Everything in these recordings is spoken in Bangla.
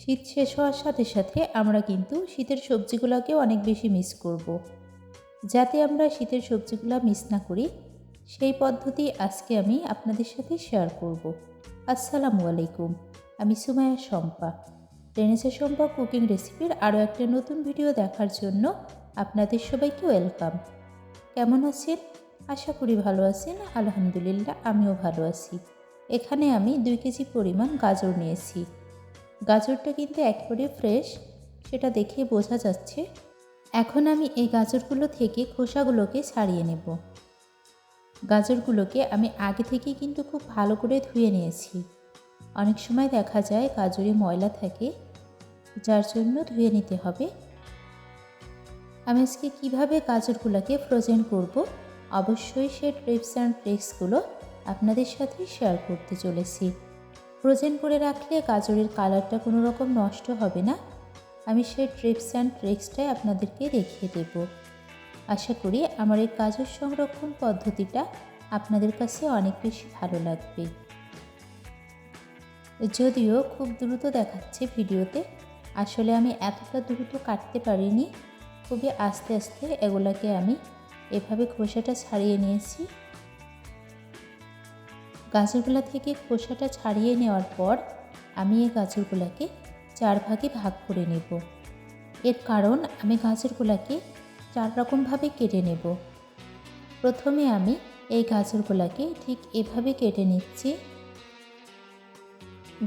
শীত শেষ হওয়ার সাথে সাথে আমরা কিন্তু শীতের সবজিগুলোকেও অনেক বেশি মিস করব। যাতে আমরা শীতের সবজিগুলো মিস না করি সেই পদ্ধতি আজকে আমি আপনাদের সাথে শেয়ার করব। আসসালামু আলাইকুম, আমি সুমাইয়া শম্পা। রেনেসা শম্পা কুকিং রেসিপির আরও একটা নতুন ভিডিও দেখার জন্য আপনাদের সবাইকে ওয়েলকাম। কেমন আছেন? আশা করি ভালো আছেন। আলহামদুলিল্লাহ, আমিও ভালো আছি। এখানে আমি 2 কেজি পরিমাণ গাজর নিয়েছি। গাজরটা কিন্তু একেবারে ফ্রেশ, সেটা দেখে বোঝা যাচ্ছে। এখন আমি এই গাজরগুলো থেকে খোসাগুলোকে ছাড়িয়ে নেব। গাজরগুলোকে আমি আগে থেকেই কিন্তু খুব ভালো করে ধুয়ে নিয়েছি। অনেক সময় দেখা যায় গাজরে ময়লা থাকে, যার জন্য ধুয়ে নিতে হবে। আমি আজকে কীভাবে গাজরগুলোকে ফ্রোজেন করব, অবশ্যই সেই টিপস অ্যান্ড ট্রিক্সগুলো আপনাদের সাথে শেয়ার করতে চলেছি। ফ্রোজেন করে রাখলে গাজরের কালারটা কোনো রকম নষ্ট হবে না। আমি সেই টিপস অ্যান্ড ট্রিক্সটাই আপনাদেরকে দেখিয়ে দেব। আশা করি আমার এই গাজর সংরক্ষণ পদ্ধতিটা আপনাদের কাছে অনেক বেশি ভালো লাগবে। যদিও খুব দ্রুত দেখাচ্ছে ভিডিওতে, আসলে আমি এতটা দ্রুত কাটতে পারিনি। খুবই আস্তে আস্তে এগুলাকে আমি এভাবে খোসাটা ছাড়িয়ে নিয়েছি। গাজরগুলো থেকে খোসাটা ছাড়িয়ে নেওয়ার পর আমি এই গাজরগুলোকে 4 ভাগে ভাগ করে নেব। এর কারণ আমি গাজরগুলোকে 4 রকমভাবে কেটে নেব। প্রথমে আমি এই গাজরগুলোকে ঠিক এভাবে কেটে নিচ্ছি।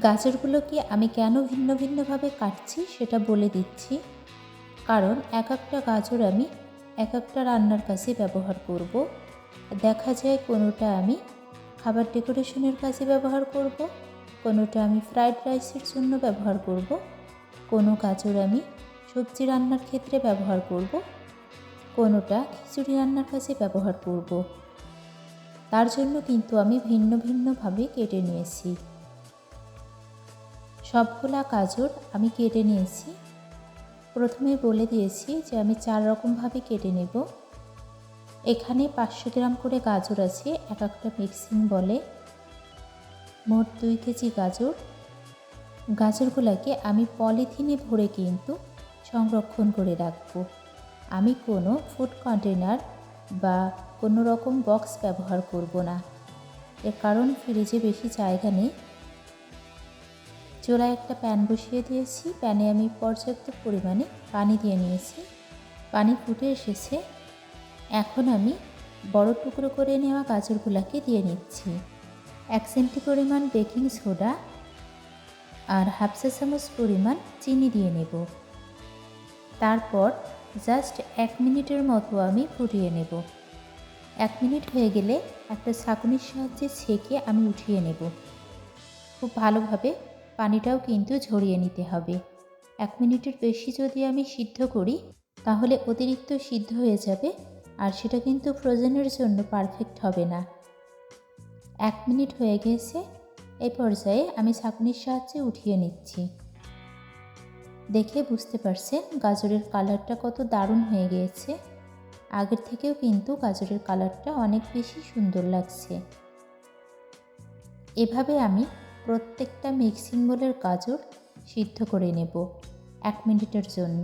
গাজরগুলোকে আমি কেন ভিন্ন ভিন্নভাবে কাটছি সেটা বলে দিচ্ছি। কারণ এক একটা গাজর আমি এক একটা রান্নার কাজে ব্যবহার করব। দেখা যায় কোনোটা আমি খাবার ডেকোরেশনের কাজে ব্যবহার করব, কোনোটা আমি ফ্রাইড রাইসের জন্য ব্যবহার করব, কোনো গাজর আমি সবজি রান্নার ক্ষেত্রে ব্যবহার করব, কোনোটা খিচুড়ি রান্নার কাজে ব্যবহার করব। তার জন্য কিন্তু আমি ভিন্ন ভিন্নভাবে কেটে নিয়েছি। সবগুলা গাজর আমি কেটে নিয়েছি। প্রথমে বলে দিয়েছি যে আমি 4 রকমভাবে কেটে নেব। এখানে 500 গ্রাম করে গাজর আছে এক একটা মিক্সিং বলে। মোট 2 কেজি গাজর। গাজরগুলোকে আমি পলিথিনে ভরে কিন্তু সংরক্ষণ করে রাখব। আমি কোনো ফুড কন্টেনার বা কোনো রকম বক্স ব্যবহার করব না। এর কারণ ফ্রিজে বেশি জায়গা নেই। চুলায় একটা প্যান বসিয়ে দিয়েছি। প্যানে আমি পর্যাপ্ত পরিমাণে পানি দিয়ে নিয়েছি। পানি ফুটে এসেছে। এখন আমি বড় টুকরো করে নেওয়া গাজরগুলোকে দিয়ে নিচ্ছি। 1 চিমটি পরিমাণ বেকিং সোডা আর হাফ চা চামচ পরিমাণ চিনি দিয়ে নেব। তারপর জাস্ট 1 মিনিটের মতো আমি ফুটিয়ে নেব। 1 মিনিট হয়ে গেলে একটা ছাঁকনির সাহায্যে ছেঁকে আমি উঠিয়ে নেব। খুব ভালোভাবে পানিটাও কিন্তু ঝরিয়ে নিতে হবে। 1 মিনিটের বেশি যদি আমি সিদ্ধ করি তাহলে অতিরিক্ত সিদ্ধ হয়ে যাবে, আর সেটা কিন্তু ফ্রোজেনের জন্য পারফেক্ট হবে না। 1 মিনিট হয়ে গেছে। এই পর্যায়ে আমি ছাঁকনির সাহায্যে উঠিয়ে নিচ্ছি। দেখে বুঝতে পারছেন গাজরের কালারটা কত দারুণ হয়ে গিয়েছে। আগের থেকেও কিন্তু গাজরের কালারটা অনেক বেশি সুন্দর লাগছে। এভাবে আমি প্রত্যেকটা মিক্সিং বোলের গাজর সিদ্ধ করে নেব 1 মিনিটের জন্য।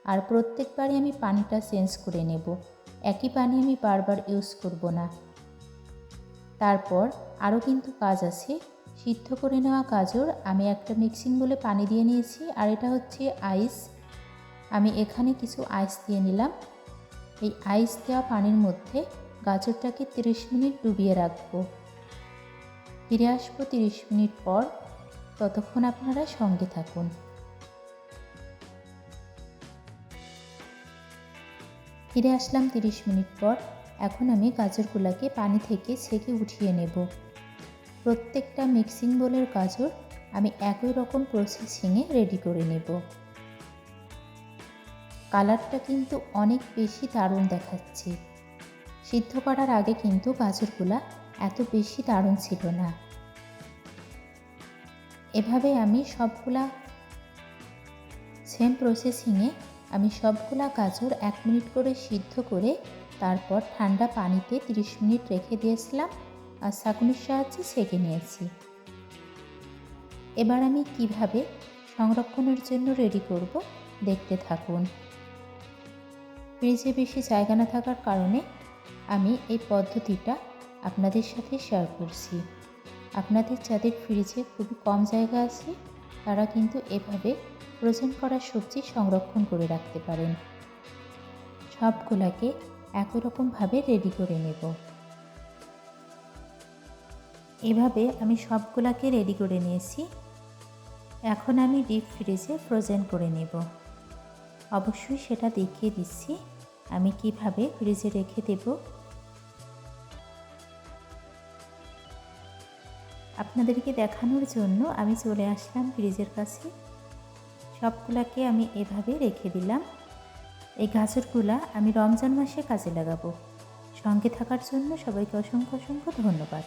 আর প্রত্যেকবারই আমি পানিটা চেঞ্জ করে নেব। একই পানি আমি বারবার ইউজ করব না। তারপর আরও কিন্তু কাজ আছে। সিদ্ধ করে নেওয়া গাজর আমি একটা মিক্সিং বোলে পানি দিয়ে নিয়েছি, আর এটা হচ্ছে আইস। আমি এখানে কিছু আইস দিয়ে নিলাম। এই আইস দেওয়া পানির মধ্যে গাজরটাকে 30 মিনিট ডুবিয়ে রাখবো। ফিরে আসবো 30 মিনিট পর। ততক্ষণ আপনারা সঙ্গে থাকুন। ফিরে আসলাম 30 মিনিট পর। এখন আমি গাজরগুলোকে পানি থেকে ছেঁকে উঠিয়ে নেব। প্রত্যেকটা মিক্সিং বোলের গাজর আমি একই রকম প্রসেসিংয়ে রেডি করে নেব। কালারটা কিন্তু অনেক বেশি দারুণ দেখাচ্ছে। সিদ্ধ করার আগে কিন্তু গাজরগুলা এত বেশি দারুণ ছিল না। এভাবে আমি সবগুলা সেম প্রসেসিংয়ে আমি সবগুলা গাজর 1 মিনিট করে সিদ্ধ করে তারপর ঠান্ডা পানিতে 30 মিনিট রেখে দিয়েছিলাম, আর ছাঁকনির সাহায্যে ছেঁকে নিয়েছি। এবার আমি কিভাবে সংরক্ষণের জন্য রেডি করব, দেখতে থাকুন। ফ্রিজে বেশি জায়গা না থাকার কারণে আমি এই পদ্ধতিটা আপনাদের সাথে শেয়ার করছি। আপনাদের যাদের ফ্রিজে খুবই কম জায়গা আছে তারা কিন্তু এভাবে ফ্রোজেন করা সবজি সংরক্ষণ করে রাখতে পারেন। সবগুলাকে একই রকমভাবে রেডি করে নেব। এভাবে আমি সবগুলাকে রেডি করে নিয়েছি। এখন আমি ডিপ ফ্রিজে ফ্রোজেন করে নেব। অবশ্যই সেটা দেখিয়ে দিচ্ছি আমি কিভাবে ফ্রিজে রেখে দেব। আপনাদেরকে দেখানোর জন্য আমি চলে আসলাম ফ্রিজের কাছে। সবগুলাকে আমি এভাবে রেখে দিলাম। এই গাজরগুলা আমি রমজান মাসে কাজে লাগাবো। সঙ্গে থাকার জন্য সবাইকে অসংখ্য অসংখ্য ধন্যবাদ।